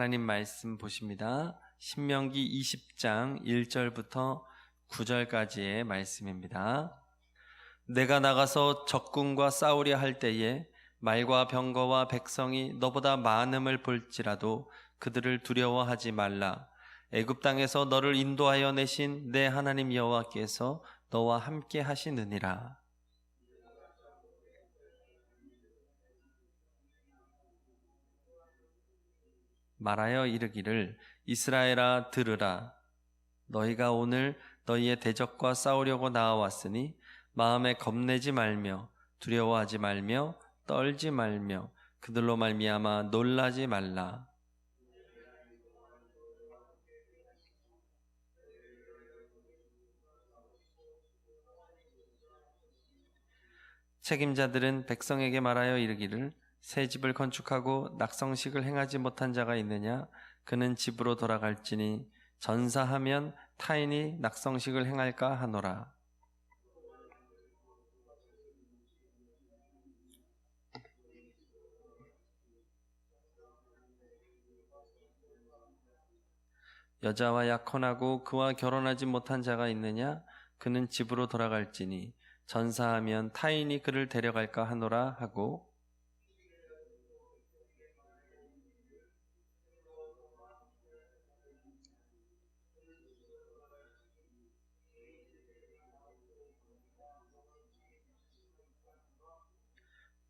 하나님 말씀 보십니다. 신명기 20장 1절부터 9절까지의 말씀입니다. 내가 나가서 적군과 싸우려 할 때에 말과 병거와 백성이 너보다 많음을 볼지라도 그들을 두려워하지 말라. 애굽 땅에서 너를 인도하여 내신 내 하나님 여호와께서 너와 함께 하시느니라. 말하여 이르기를 이스라엘아 들으라. 너희가 오늘 너희의 대적과 싸우려고 나와왔으니 마음에 겁내지 말며 두려워하지 말며 떨지 말며 그들로 말미암아 놀라지 말라. 책임자들은 백성에게 말하여 이르기를 새 집을 건축하고 낙성식을 행하지 못한 자가 있느냐? 그는 집으로 돌아갈지니 전사하면 타인이 낙성식을 행할까 하노라. 여자와 약혼하고 그와 결혼하지 못한 자가 있느냐? 그는 집으로 돌아갈지니 전사하면 타인이 그를 데려갈까 하노라 하고,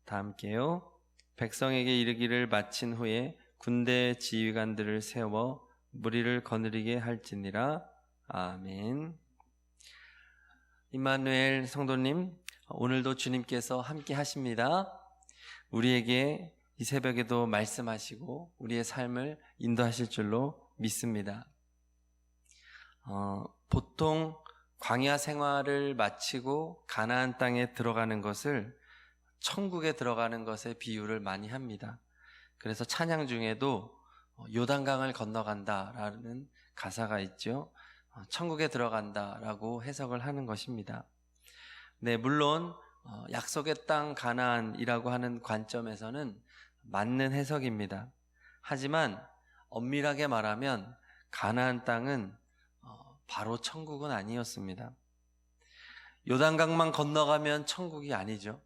다 함께요. 백성에게 이르기를 마친 후에 군대 지휘관들을 세워 무리를 거느리게 할지니라. 아멘. 임마누엘 성도님, 오늘도 주님께서 함께 하십니다. 우리에게 이 새벽에도 말씀하시고 우리의 삶을 인도하실 줄로 믿습니다. 보통 광야 생활을 마치고 가나안 땅에 들어가는 것을 천국에 들어가는 것에 비유를 많이 합니다. 그래서 찬양 중에도 요단강을 건너간다라는 가사가 있죠. 천국에 들어간다라고 해석을 하는 것입니다. 네, 물론 약속의 땅 가나안이라고 하는 관점에서는 맞는 해석입니다. 하지만 엄밀하게 말하면 가나안 땅은 바로 천국은 아니었습니다. 요단강만 건너가면 천국이 아니죠.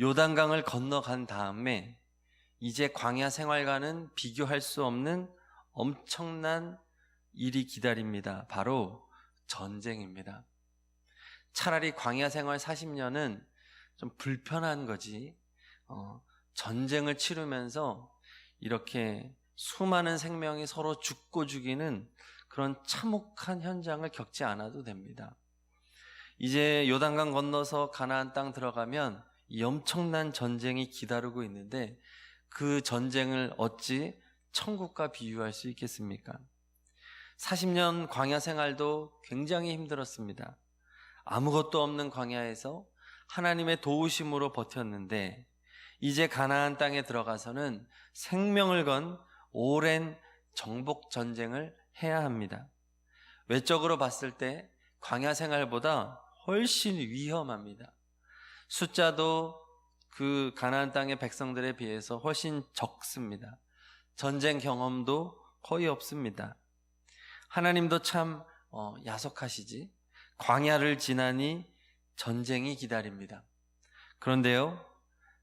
요단강을 건너간 다음에 이제 광야 생활과는 비교할 수 없는 엄청난 일이 기다립니다. 바로 전쟁입니다. 차라리 광야 생활 40년은 좀 불편한 거지, 전쟁을 치르면서 이렇게 수많은 생명이 서로 죽고 죽이는 그런 참혹한 현장을 겪지 않아도 됩니다. 이제 요단강 건너서 가나안 땅 들어가면 이 엄청난 전쟁이 기다리고 있는데 그 전쟁을 어찌 천국과 비유할 수 있겠습니까? 40년 광야 생활도 굉장히 힘들었습니다. 아무것도 없는 광야에서 하나님의 도우심으로 버텼는데 이제 가나안 땅에 들어가서는 생명을 건 오랜 정복 전쟁을 해야 합니다. 외적으로 봤을 때 광야 생활보다 훨씬 위험합니다. 숫자도 그 가나안 땅의 백성들에 비해서 훨씬 적습니다. 전쟁 경험도 거의 없습니다. 하나님도 참 야속하시지. 광야를 지나니 전쟁이 기다립니다. 그런데요,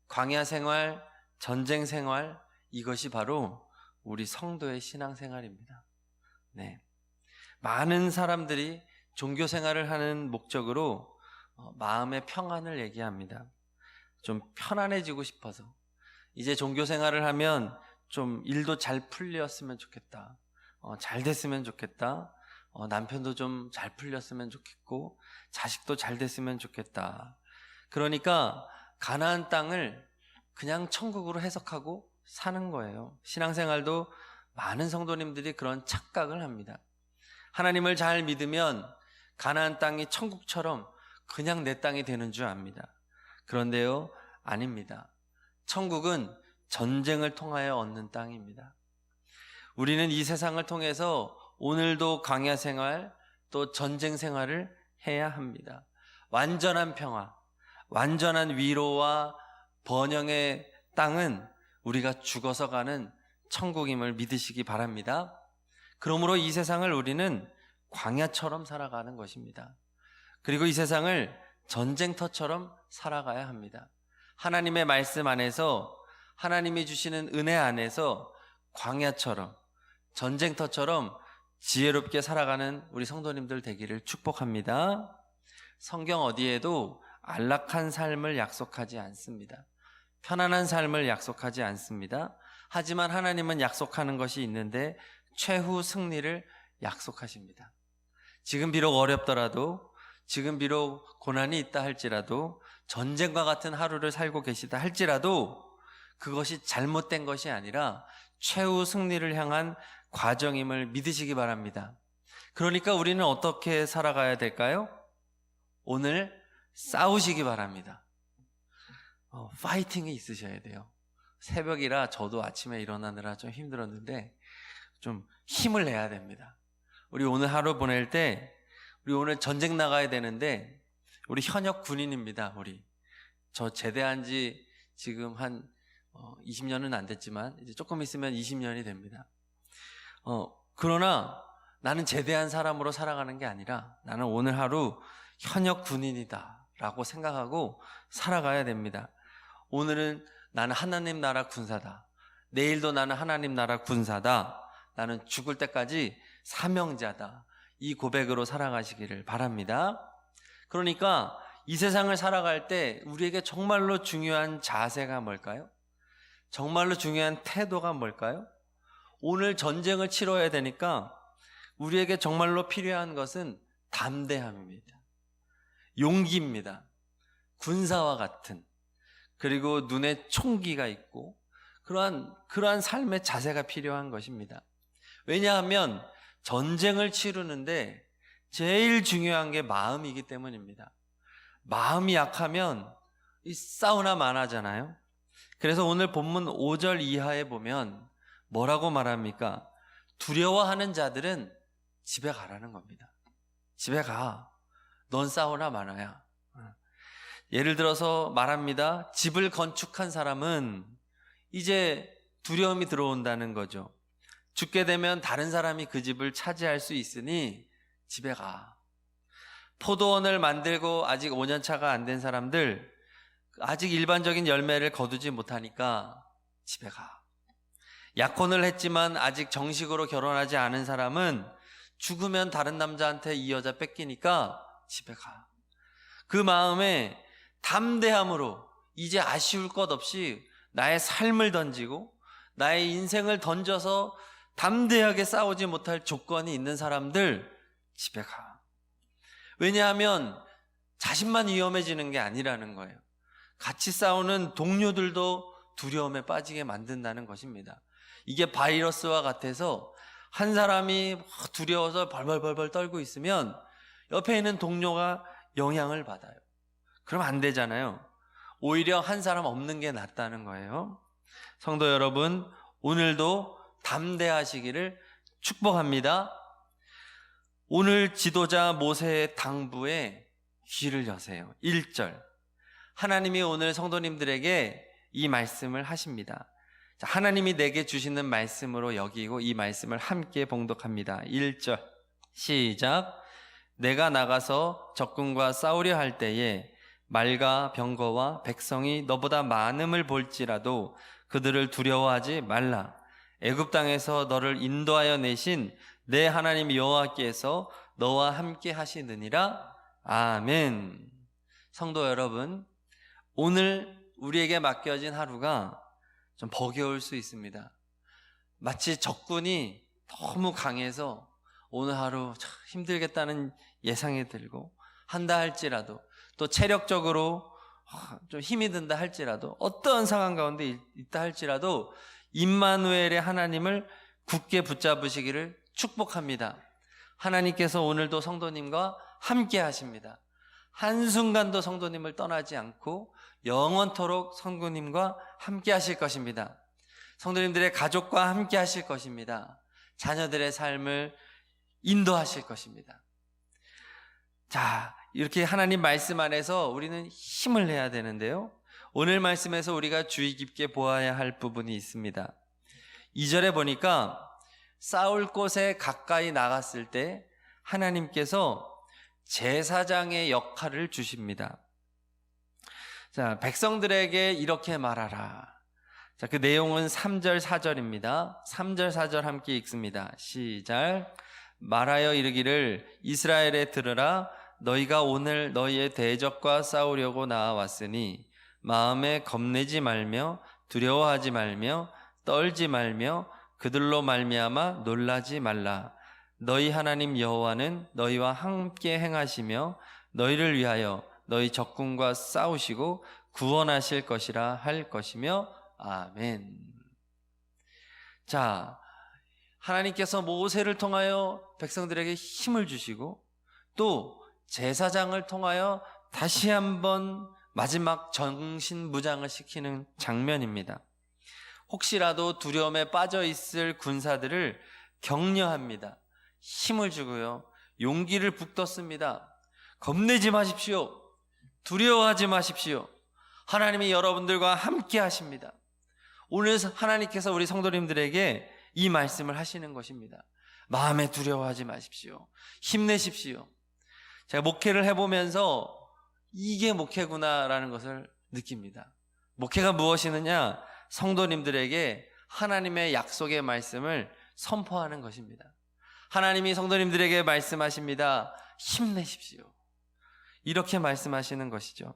광야 생활, 전쟁 생활, 이것이 바로 우리 성도의 신앙생활입니다. 네, 많은 사람들이 종교 생활을 하는 목적으로 마음의 평안을 얘기합니다. 좀 편안해지고 싶어서, 이제 종교 생활을 하면 좀 일도 잘 풀렸으면 좋겠다, 잘 됐으면 좋겠다, 남편도 좀 잘 풀렸으면 좋겠고 자식도 잘 됐으면 좋겠다. 그러니까 가나안 땅을 그냥 천국으로 해석하고 사는 거예요. 신앙생활도 많은 성도님들이 그런 착각을 합니다. 하나님을 잘 믿으면 가나안 땅이 천국처럼 그냥 내 땅이 되는 줄 압니다. 그런데요, 아닙니다. 천국은 전쟁을 통하여 얻는 땅입니다. 우리는 이 세상을 통해서 오늘도 광야 생활, 또 전쟁 생활을 해야 합니다. 완전한 평화, 완전한 위로와 번영의 땅은 우리가 죽어서 가는 천국임을 믿으시기 바랍니다. 그러므로 이 세상을 우리는 광야처럼 살아가는 것입니다. 그리고 이 세상을 전쟁터처럼 살아가야 합니다. 하나님의 말씀 안에서, 하나님이 주시는 은혜 안에서 광야처럼, 전쟁터처럼 지혜롭게 살아가는 우리 성도님들 되기를 축복합니다. 성경 어디에도 안락한 삶을 약속하지 않습니다. 편안한 삶을 약속하지 않습니다. 하지만 하나님은 약속하는 것이 있는데 최후 승리를 약속하십니다. 지금 비록 어렵더라도, 지금 비록 고난이 있다 할지라도, 전쟁과 같은 하루를 살고 계시다 할지라도 그것이 잘못된 것이 아니라 최후 승리를 향한 과정임을 믿으시기 바랍니다. 그러니까 우리는 어떻게 살아가야 될까요? 오늘 싸우시기 바랍니다. 파이팅이 있으셔야 돼요. 새벽이라 저도 아침에 일어나느라 좀 힘들었는데 좀 힘을 내야 됩니다. 우리 오늘 하루 보낼 때, 우리 오늘 전쟁 나가야 되는데, 우리 현역 군인입니다. 저 제대한 지 지금 한 20년은 안 됐지만 이제 조금 있으면 20년이 됩니다. 그러나 나는 제대한 사람으로 살아가는 게 아니라 나는 오늘 하루 현역 군인이다 라고 생각하고 살아가야 됩니다. 오늘은 나는 하나님 나라 군사다. 내일도 나는 하나님 나라 군사다. 나는 죽을 때까지 사명자다. 이 고백으로 살아가시기를 바랍니다. 그러니까 이 세상을 살아갈 때 우리에게 정말로 중요한 자세가 뭘까요? 정말로 중요한 태도가 뭘까요? 오늘 전쟁을 치러야 되니까 우리에게 정말로 필요한 것은 담대함입니다. 용기입니다. 군사와 같은, 그리고 눈에 총기가 있고 그러한 삶의 자세가 필요한 것입니다. 왜냐하면 전쟁을 치르는데 제일 중요한 게 마음이기 때문입니다. 마음이 약하면 이 싸우나 마나잖아요. 그래서 오늘 본문 5절 이하에 보면 뭐라고 말합니까? 두려워하는 자들은 집에 가라는 겁니다. 집에 가. 넌 싸우나 마나야. 예를 들어서 말합니다. 집을 건축한 사람은 이제 두려움이 들어온다는 거죠. 죽게 되면 다른 사람이 그 집을 차지할 수 있으니 집에 가. 포도원을 만들고 아직 5년 차가 안 된 사람들, 아직 일반적인 열매를 거두지 못하니까 집에 가. 약혼을 했지만 아직 정식으로 결혼하지 않은 사람은 죽으면 다른 남자한테 이 여자 뺏기니까 집에 가. 그 마음에 담대함으로 이제 아쉬울 것 없이 나의 삶을 던지고 나의 인생을 던져서 담대하게 싸우지 못할 조건이 있는 사람들 집에 가. 왜냐하면 자신만 위험해지는 게 아니라는 거예요. 같이 싸우는 동료들도 두려움에 빠지게 만든다는 것입니다. 이게 바이러스와 같아서 한 사람이 두려워서 벌벌벌벌 떨고 있으면 옆에 있는 동료가 영향을 받아요. 그럼 안 되잖아요. 오히려 한 사람 없는 게 낫다는 거예요. 성도 여러분, 오늘도 담대하시기를 축복합니다. 오늘 지도자 모세의 당부에 귀를 여세요. 1절. 하나님이 오늘 성도님들에게 이 말씀을 하십니다. 하나님이 내게 주시는 말씀으로 여기고 이 말씀을 함께 봉독합니다. 1절 시작. 내가 나가서 적군과 싸우려 할 때에 말과 병거와 백성이 너보다 많음을 볼지라도 그들을 두려워하지 말라. 애굽 땅에서 너를 인도하여 내신 내 하나님 여호와께서 너와 함께 하시느니라. 아멘. 성도 여러분, 오늘 우리에게 맡겨진 하루가 좀 버거울 수 있습니다. 마치 적군이 너무 강해서 오늘 하루 참 힘들겠다는 예상이 들고, 한다 할지라도, 또 체력적으로 좀 힘이 든다 할지라도, 어떤 상황 가운데 있다 할지라도 임마누엘의 하나님을 굳게 붙잡으시기를 축복합니다. 하나님께서 오늘도 성도님과 함께 하십니다. 한순간도 성도님을 떠나지 않고 영원토록 성도님과 함께 하실 것입니다. 성도님들의 가족과 함께 하실 것입니다. 자녀들의 삶을 인도하실 것입니다. 자, 이렇게 하나님 말씀 안에서 우리는 힘을 내야 되는데요, 오늘 말씀에서 우리가 주의 깊게 보아야 할 부분이 있습니다. 2절에 보니까 싸울 곳에 가까이 나갔을 때 하나님께서 제사장의 역할을 주십니다. 자, 백성들에게 이렇게 말하라. 자, 그 내용은 3절, 4절입니다. 3절, 4절 함께 읽습니다. 시작. 말하여 이르기를 이스라엘에 들으라. 너희가 오늘 너희의 대적과 싸우려고 나아왔으니 마음에 겁내지 말며 두려워하지 말며 떨지 말며 그들로 말미암아 놀라지 말라. 너희 하나님 여호와는 너희와 함께 행하시며 너희를 위하여 너희 적군과 싸우시고 구원하실 것이라 할 것이며 아멘. 자, 하나님께서 모세를 통하여 백성들에게 힘을 주시고 또 제사장을 통하여 다시 한번 마지막 정신무장을 시키는 장면입니다. 혹시라도 두려움에 빠져 있을 군사들을 격려합니다. 힘을 주고요, 용기를 북돋습니다. 겁내지 마십시오. 두려워하지 마십시오. 하나님이 여러분들과 함께 하십니다. 오늘 하나님께서 우리 성도님들에게 이 말씀을 하시는 것입니다. 마음에 두려워하지 마십시오. 힘내십시오. 제가 목회를 해보면서 이게 목회구나라는 것을 느낍니다. 목회가 무엇이느냐? 성도님들에게 하나님의 약속의 말씀을 선포하는 것입니다. 하나님이 성도님들에게 말씀하십니다. 힘내십시오. 이렇게 말씀하시는 것이죠.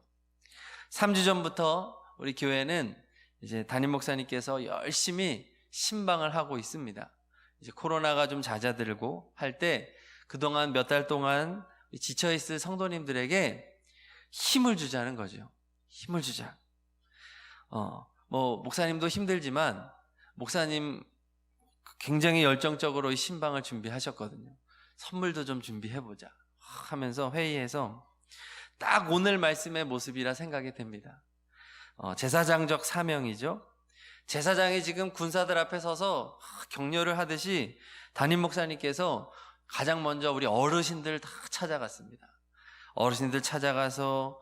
3주 전부터 우리 교회는 이제 담임 목사님께서 열심히 신방을 하고 있습니다. 이제 코로나가 좀 잦아들고 할 때 그동안 몇 달 동안 지쳐있을 성도님들에게 힘을 주자는 거죠. 힘을 주자. 목사님도 힘들지만 목사님 굉장히 열정적으로 이 신방을 준비하셨거든요. 선물도 좀 준비해보자 하면서 회의해서 딱 오늘 말씀의 모습이라 생각이 됩니다. 제사장적 사명이죠. 제사장이 지금 군사들 앞에 서서 격려를 하듯이 담임 목사님께서 가장 먼저 우리 어르신들 다 찾아갔습니다. 어르신들 찾아가서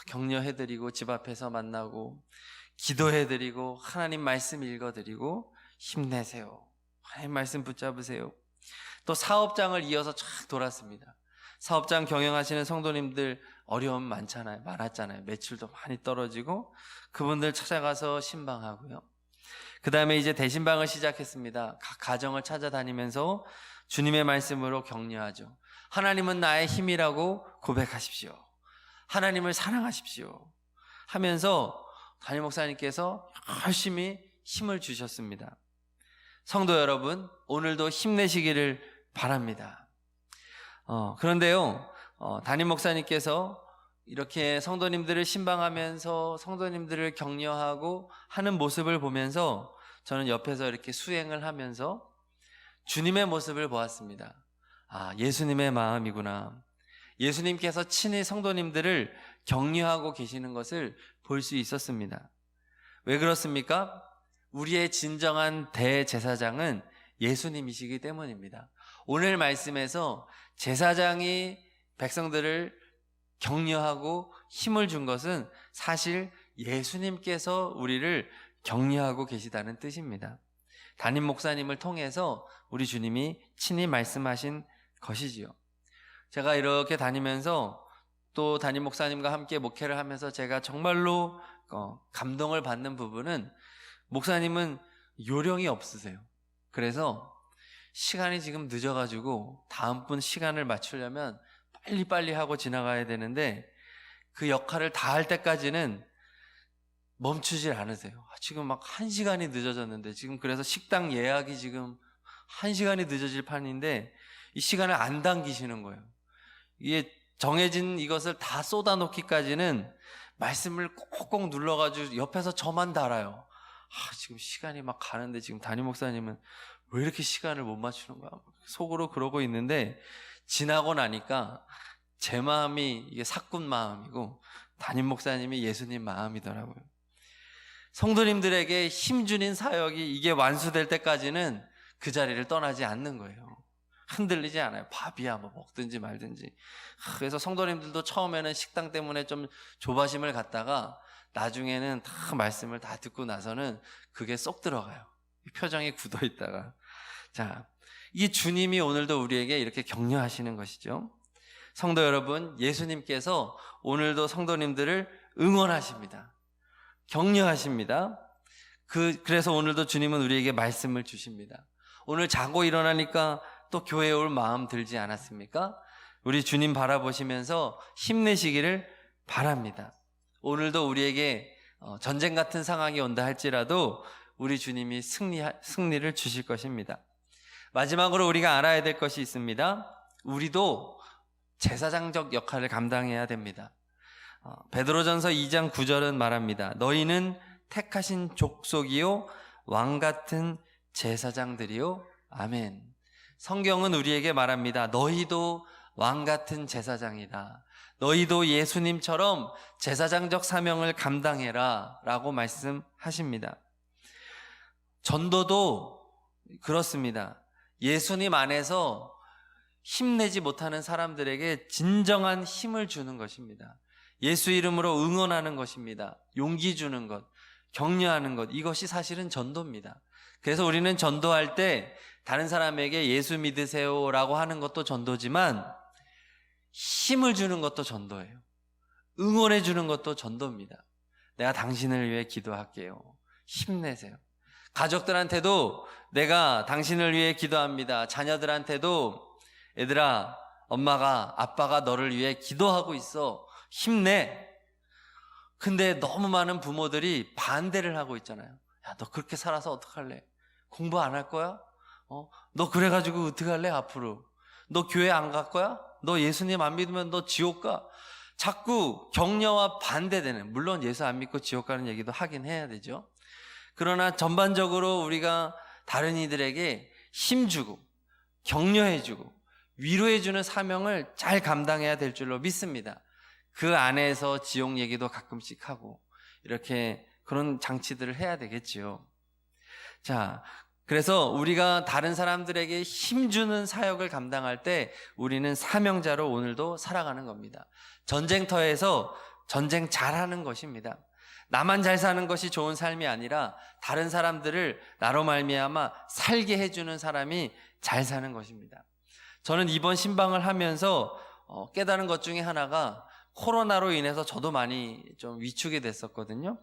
격려해드리고 집 앞에서 만나고 기도해드리고 하나님 말씀 읽어드리고 힘내세요. 하나님 말씀 붙잡으세요. 또 사업장을 이어서 쫙 돌았습니다. 사업장 경영하시는 성도님들 어려움 많았잖아요. 매출도 많이 떨어지고 그분들 찾아가서 신방하고요. 그 다음에 이제 대신방을 시작했습니다. 각 가정을 찾아다니면서 주님의 말씀으로 격려하죠. 하나님은 나의 힘이라고 고백하십시오. 하나님을 사랑하십시오 하면서 담임 목사님께서 열심히 힘을 주셨습니다. 성도 여러분, 오늘도 힘내시기를 바랍니다. 그런데요, 담임 목사님께서 이렇게 성도님들을 신방하면서 성도님들을 격려하고 하는 모습을 보면서 저는 옆에서 이렇게 수행을 하면서 주님의 모습을 보았습니다. 예수님의 마음이구나. 예수님께서 친히 성도님들을 격려하고 계시는 것을 볼 수 있었습니다. 왜 그렇습니까? 우리의 진정한 대제사장은 예수님이시기 때문입니다. 오늘 말씀에서 제사장이 백성들을 격려하고 힘을 준 것은 사실 예수님께서 우리를 격려하고 계시다는 뜻입니다. 담임 목사님을 통해서 우리 주님이 친히 말씀하신 것이지요. 제가 이렇게 다니면서 또 담임 목사님과 함께 목회를 하면서 제가 정말로 감동을 받는 부분은 목사님은 요령이 없으세요. 그래서 시간이 지금 늦어가지고 다음 분 시간을 맞추려면 빨리빨리 하고 지나가야 되는데 그 역할을 다 할 때까지는 멈추질 않으세요. 지금 막 1시간이 늦어졌는데 지금 그래서 식당 예약이 지금 1시간이 늦어질 판인데 이 시간을 안 당기시는 거예요. 이게 정해진 이것을 다 쏟아놓기까지는 말씀을 꼭꼭 눌러가지고 옆에서 저만 달아요. 지금 시간이 막 가는데 지금 담임 목사님은 왜 이렇게 시간을 못 맞추는 거야? 속으로 그러고 있는데 지나고 나니까 제 마음이 이게 사꾼 마음이고 담임 목사님이 예수님 마음이더라고요. 성도님들에게 힘주는 사역이 이게 완수될 때까지는 그 자리를 떠나지 않는 거예요. 흔들리지 않아요. 밥이야 뭐 먹든지 말든지. 그래서 성도님들도 처음에는 식당 때문에 좀 조바심을 갖다가 나중에는 다 말씀을 다 듣고 나서는 그게 쏙 들어가요. 표정이 굳어 있다가. 자, 이 주님이 오늘도 우리에게 이렇게 격려하시는 것이죠. 성도 여러분, 예수님께서 오늘도 성도님들을 응원하십니다. 격려하십니다. 그래서 오늘도 주님은 우리에게 말씀을 주십니다. 오늘 자고 일어나니까 또 교회에 올 마음 들지 않았습니까? 우리 주님 바라보시면서 힘내시기를 바랍니다. 오늘도 우리에게 전쟁 같은 상황이 온다 할지라도 우리 주님이 승리를 주실 것입니다. 마지막으로 우리가 알아야 될 것이 있습니다. 우리도 제사장적 역할을 감당해야 됩니다. 베드로전서 2장 9절은 말합니다. 너희는 택하신 족속이요 왕같은 제사장들이요. 아멘. 성경은 우리에게 말합니다. 너희도 왕같은 제사장이다. 너희도 예수님처럼 제사장적 사명을 감당해라 라고 말씀하십니다. 전도도 그렇습니다. 예수님 안에서 힘내지 못하는 사람들에게 진정한 힘을 주는 것입니다. 예수 이름으로 응원하는 것입니다. 용기 주는 것, 격려하는 것, 이것이 사실은 전도입니다. 그래서 우리는 전도할 때 다른 사람에게 예수 믿으세요 라고 하는 것도 전도지만 힘을 주는 것도 전도예요. 응원해 주는 것도 전도입니다. 내가 당신을 위해 기도할게요. 힘내세요. 가족들한테도 내가 당신을 위해 기도합니다. 자녀들한테도 얘들아, 엄마가, 아빠가 너를 위해 기도하고 있어. 힘내. 근데 너무 많은 부모들이 반대를 하고 있잖아요. 야, 너 그렇게 살아서 어떡할래? 공부 안 할 거야? 너 그래가지고 어떡할래 앞으로? 너 교회 안 갈 거야? 너 예수님 안 믿으면 너 지옥 가? 자꾸 격려와 반대되는, 물론 예수 안 믿고 지옥 가는 얘기도 하긴 해야 되죠. 그러나 전반적으로 우리가 다른 이들에게 힘주고 격려해주고 위로해주는 사명을 잘 감당해야 될 줄로 믿습니다. 그 안에서 지옥 얘기도 가끔씩 하고 이렇게 그런 장치들을 해야 되겠지요. 자, 그래서 우리가 다른 사람들에게 힘주는 사역을 감당할 때 우리는 사명자로 오늘도 살아가는 겁니다. 전쟁터에서 전쟁 잘하는 것입니다. 나만 잘 사는 것이 좋은 삶이 아니라 다른 사람들을 나로 말미암아 살게 해주는 사람이 잘 사는 것입니다. 저는 이번 신방을 하면서 깨달은 것 중에 하나가 코로나로 인해서 저도 많이 좀 위축이 됐었거든요.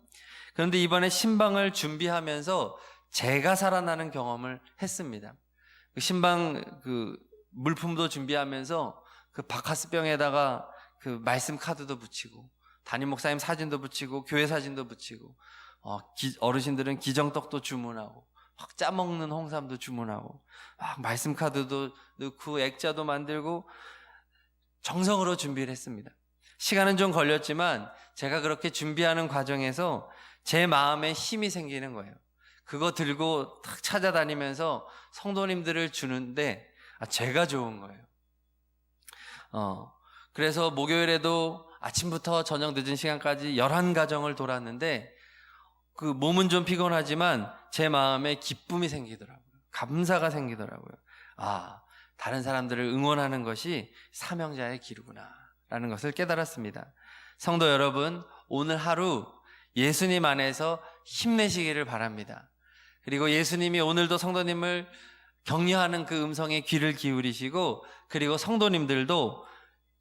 그런데 이번에 신방을 준비하면서 제가 살아나는 경험을 했습니다. 신방 물품도 준비하면서 그 바카스병에다가 그 말씀 카드도 붙이고 담임 목사님 사진도 붙이고 교회 사진도 붙이고 어르신들은 기정떡도 주문하고 확 짜먹는 홍삼도 주문하고 막 말씀 카드도 넣고 액자도 만들고 정성으로 준비를 했습니다. 시간은 좀 걸렸지만 제가 그렇게 준비하는 과정에서 제 마음에 힘이 생기는 거예요. 그거 들고 탁 찾아다니면서 성도님들을 주는데 제가 좋은 거예요. 그래서 목요일에도 아침부터 저녁 늦은 시간까지 11가정을 돌았는데 그 몸은 좀 피곤하지만 제 마음에 기쁨이 생기더라고요. 감사가 생기더라고요. 다른 사람들을 응원하는 것이 사명자의 기르구나 라는 것을 깨달았습니다. 성도 여러분, 오늘 하루 예수님 안에서 힘내시기를 바랍니다. 그리고 예수님이 오늘도 성도님을 격려하는 그 음성에 귀를 기울이시고, 그리고 성도님들도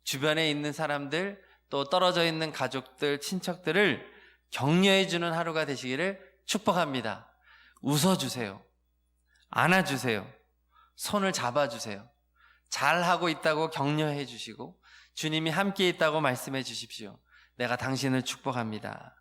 주변에 있는 사람들, 또 떨어져 있는 가족들, 친척들을 격려해주는 하루가 되시기를 축복합니다. 웃어주세요. 안아주세요. 손을 잡아주세요. 잘하고 있다고 격려해 주시고 주님이 함께 있다고 말씀해 주십시오. 내가 당신을 축복합니다.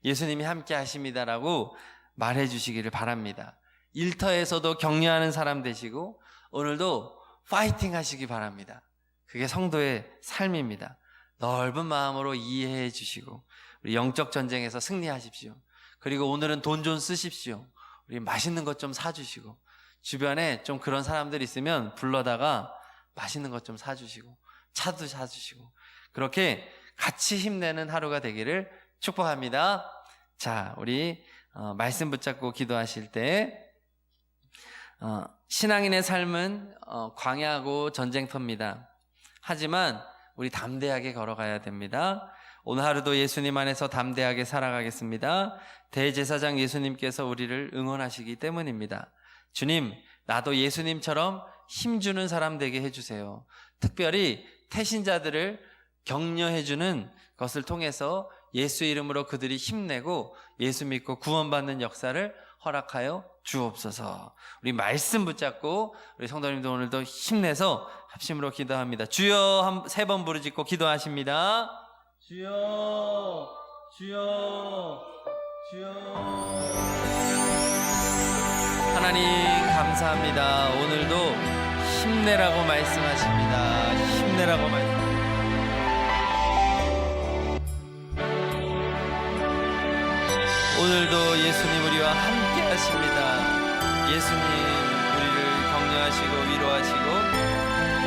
예수님이 함께 하십니다라고 말해 주시기를 바랍니다. 일터에서도 격려하는 사람 되시고 오늘도 파이팅 하시기 바랍니다. 그게 성도의 삶입니다. 넓은 마음으로 이해해 주시고 우리 영적 전쟁에서 승리하십시오. 그리고 오늘은 돈 좀 쓰십시오. 우리 맛있는 것 좀 사주시고 주변에 좀 그런 사람들 있으면 불러다가 맛있는 것 좀 사주시고 차도 사주시고 그렇게 같이 힘내는 하루가 되기를 축복합니다. 자, 우리 말씀 붙잡고 기도하실 때 신앙인의 삶은 광야하고 전쟁터입니다. 하지만 우리 담대하게 걸어가야 됩니다. 오늘 하루도 예수님 안에서 담대하게 살아가겠습니다. 대제사장 예수님께서 우리를 응원하시기 때문입니다. 주님, 나도 예수님처럼 힘주는 사람 되게 해주세요. 특별히 태신자들을 격려해주는 것을 통해서 예수 이름으로 그들이 힘내고 예수 믿고 구원받는 역사를 허락하여 주옵소서. 우리 말씀 붙잡고 우리 성도님도 오늘도 힘내서 합심으로 기도합니다. 주여 3번 부르짖고 기도하십니다. 주여, 주여, 주여. 하나님 감사합니다. 오늘도 힘내라고 말씀하십니다. 힘내라고 말씀하십니다. 오늘도 예수님 우리와 함께 하십니다. 예수님 우리를 격려하시고 위로하시고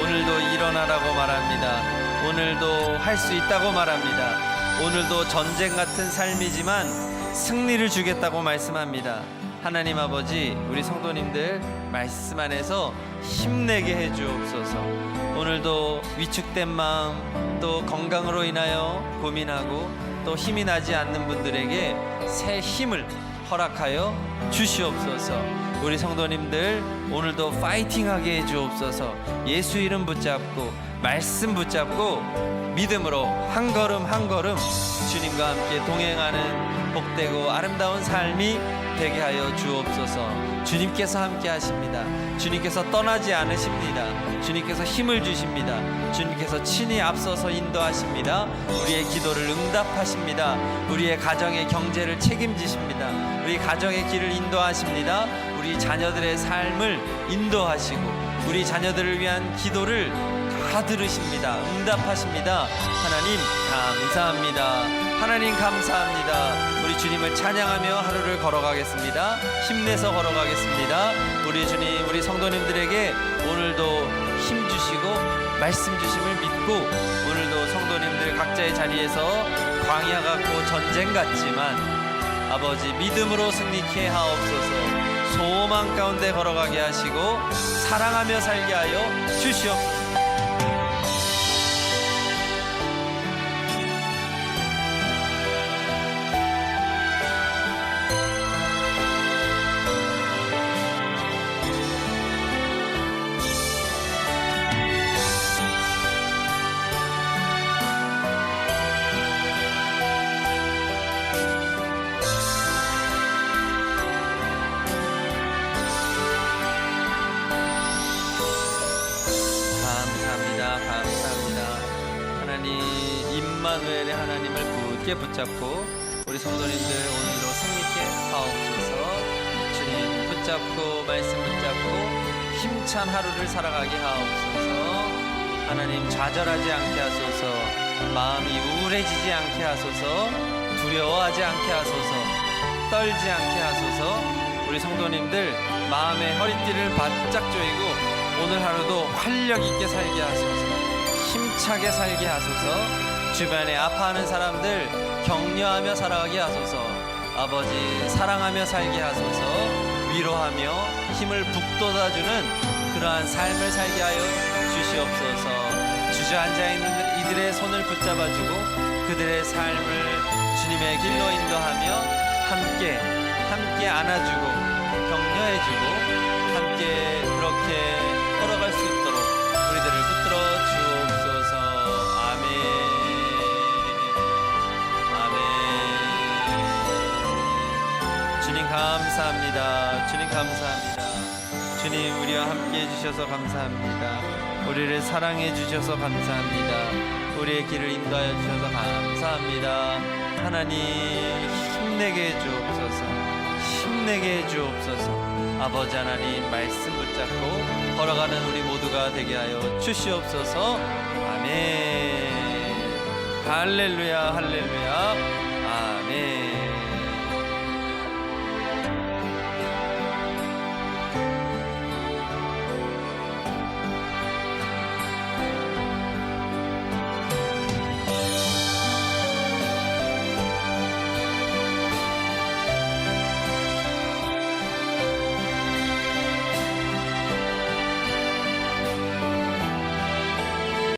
오늘도 일어나라고 말합니다. 오늘도 할 수 있다고 말합니다. 오늘도 전쟁 같은 삶이지만 승리를 주겠다고 말씀합니다. 하나님 아버지, 우리 성도님들 말씀 안에서 힘내게 해 주옵소서. 오늘도 위축된 마음, 또 건강으로 인하여 고민하고 또 힘이 나지 않는 분들에게 새 힘을 허락하여 주시옵소서. 우리 성도님들 오늘도 파이팅하게 해 주옵소서. 예수 이름 붙잡고 말씀 붙잡고 믿음으로 한 걸음 한 걸음 주님과 함께 동행하는 복되고 아름다운 삶이 되게 하여 주옵소서. 주님께서 함께 하십니다. 주님께서 떠나지 않으십니다. 주님께서 힘을 주십니다. 주님께서 친히 앞서서 인도하십니다. 우리의 기도를 응답하십니다. 우리의 가정의 경제를 책임지십니다. 우리 가정의 길을 인도하십니다. 우리 자녀들의 삶을 인도하시고 우리 자녀들을 위한 기도를 다 들으십니다. 응답하십니다. 하나님 감사합니다. 하나님 감사합니다. 우리 주님을 찬양하며 하루를 걸어가겠습니다. 힘내서 걸어가겠습니다. 우리 주님, 우리 성도님들에게 오늘도 힘 주시고 말씀 주심을 믿고 오늘도 성도님들 각자의 자리에서 광야 같고 전쟁 같지만 아버지 믿음으로 승리케 하옵소서. 소망 가운데 걸어가게 하시고 사랑하며 살게 하여 주시옵소서. 임마누엘의 하나님을 굳게 붙잡고 우리 성도님들 오늘도 승리케 하옵소서. 주님 붙잡고 말씀 붙잡고 힘찬 하루를 살아가게 하옵소서. 하나님 좌절하지 않게 하소서. 마음이 우울해지지 않게 하소서. 두려워하지 않게 하소서. 떨지 않게 하소서. 우리 성도님들 마음의 허리띠를 바짝 조이고 오늘 하루도 활력 있게 살게 하소서. 힘차게 살게 하소서. 주변에 아파하는 사람들 격려하며 살아가게 하소서. 아버지 사랑하며 살게 하소서. 위로하며 힘을 북돋아주는 그러한 삶을 살게 하여 주시옵소서. 주저앉아 있는 이들의 손을 붙잡아주고 그들의 삶을 주님의 길로 인도하며 함께 안아주고 격려해주고 함께 그렇게 걸어갈 수 있도록 우리들을 붙들어 주옵소서. 아멘. 주님 감사합니다. 주님 감사합니다. 주님 우리와 함께 해주셔서 감사합니다. 우리를 사랑해 주셔서 감사합니다. 우리의 길을 인도하여 주셔서 감사합니다. 하나님 힘내게 해주옵소서. 힘내게 해주옵소서. 아버지 하나님 말씀 붙잡고 걸어가는 우리 모두가 되게 하여 주시옵소서. 아멘. 할렐루야 할렐루야 아멘.